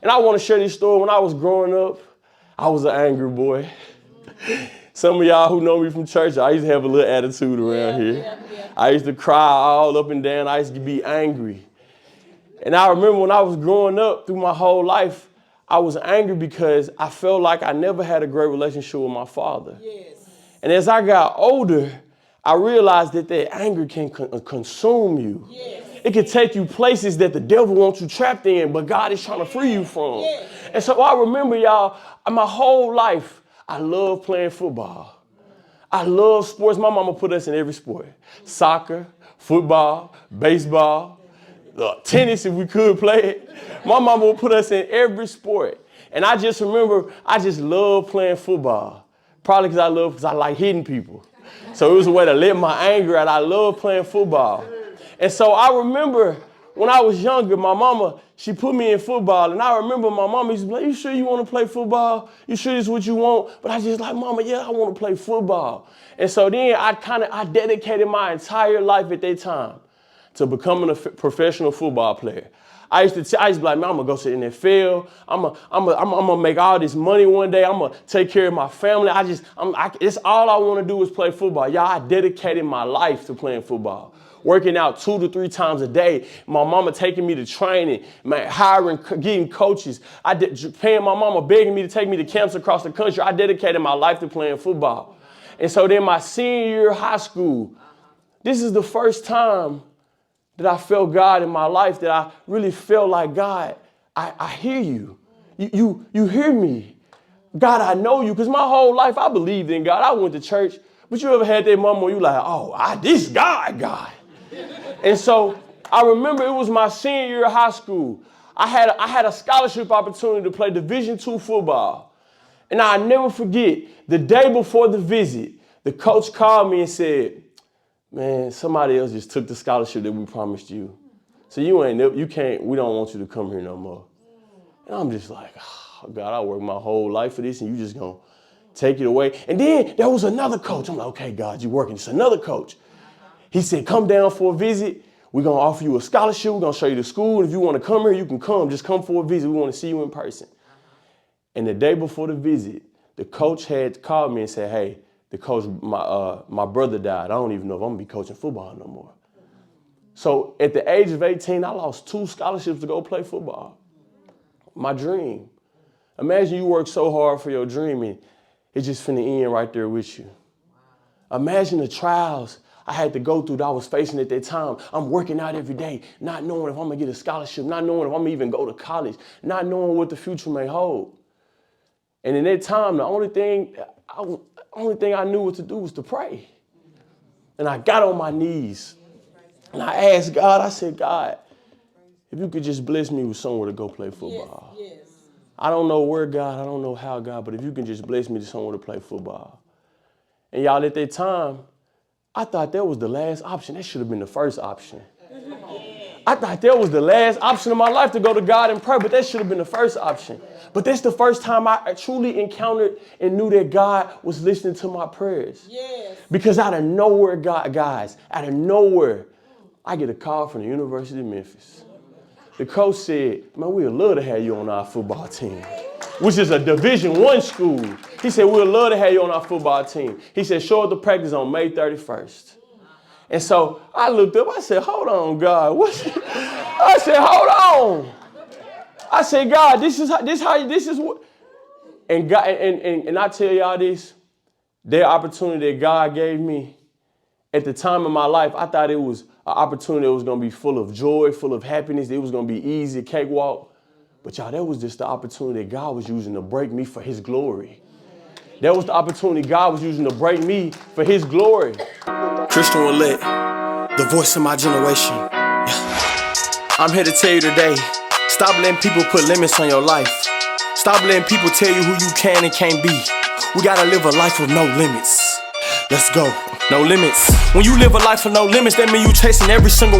And I want to share this story. When I was growing up, I was an angry boy. Some of y'all who know me from church, I used to have a little attitude around here. I used to cry all up and down. I used to be angry. And I remember when I was growing up through my whole life, I was angry because I felt like I never had a great relationship with my father. Yes. And as I got older, I realized that anger can consume you. Yes. It can take you places that the devil wants you trapped in, but God is trying to free you from. Yes. And so I remember, y'all, my whole life, I loved playing football. I love sports. My mama put us in every sport. Soccer, football, baseball, tennis if we could play it. My mama would put us in every sport. And I just remember, I just loved playing football. Probably because I like hitting people. So it was a way to let my anger out. I love playing football. And so I remember when I was younger, my mama, she put me in football. And I remember my mama used to be like, you sure you want to play football? You sure this is what you want? But I just like, mama, yeah, I want to play football. And so then I dedicated my entire life at that time to becoming a professional football player. I used to be like, man, I'm gonna go to the NFL. I'm gonna make all this money one day. I'm gonna take care of my family. It's all I want to do is play football. Y'all, I dedicated my life to playing football, working out 2 to 3 times a day. My mama taking me to training, man, hiring, getting coaches. Paying my mama, begging me to take me to camps across the country. I dedicated my life to playing football. And so then my senior year of high school, this is the first time that I felt God in my life, that I really felt like, God, I hear you. You hear me. God, I know you. Because my whole life I believed in God. I went to church. But you ever had that moment where you like, oh, this God. And so I remember it was my senior year of high school. I had a scholarship opportunity to play Division II football. And I'll never forget, the day before the visit, the coach called me and said, man, somebody else just took the scholarship that we promised you. So you can't, we don't want you to come here no more. And I'm just like, oh, God, I worked my whole life for this and you just gonna take it away. And then there was another coach. I'm like, okay, God, you're working. It's another coach. He said, come down for a visit. We're gonna offer you a scholarship. We're gonna show you the school. And if you wanna come here, you can come. Just come for a visit. We wanna see you in person. And the day before the visit, the coach had called me and said, hey, the coach, my brother died. I don't even know if I'm gonna be coaching football no more. So at the age of 18, I lost 2 scholarships to go play football. My dream. Imagine you work so hard for your dream and it's just finna end right there with you. Imagine the trials I had to go through that I was facing at that time. I'm working out every day, not knowing if I'm gonna get a scholarship, not knowing if I'm gonna even go to college, not knowing what the future may hold. And in that time, the only thing I knew what to do was to pray. And I got on my knees and I asked God, I said, God, if you could just bless me with somewhere to go play football. Yes. I don't know where, God, I don't know how, God, but if you can just bless me to somewhere to play football. And y'all, at that time, I thought that was the last option. That should have been the first option. I thought that was the last option of my life to go to God and pray, but that should have been the first option. But that's the first time I truly encountered and knew that God was listening to my prayers. Yes. Because out of nowhere, guys, out of nowhere, I get a call from the University of Memphis. The coach said, man, we'd love to have you on our football team, which is a Division I school. He said, we'd love to have you on our football team. He said, show up to practice on May 31st. And so I looked up, I said, hold on, God. I said, hold on. I said, God, this is what. And God, and I tell y'all this, that opportunity that God gave me at the time of my life, I thought it was an opportunity that was going to be full of joy, full of happiness. It was going to be easy, cakewalk. But y'all, that was just the opportunity that God was using to break me for his glory. That was the opportunity God was using to break me for his glory. Christion Willett, the voice of my generation. I'm here to tell you today, stop letting people put limits on your life. Stop letting people tell you who you can and can't be. We gotta live a life with no limits. Let's go. No limits. When you live a life with no limits, that means you chasing every single one.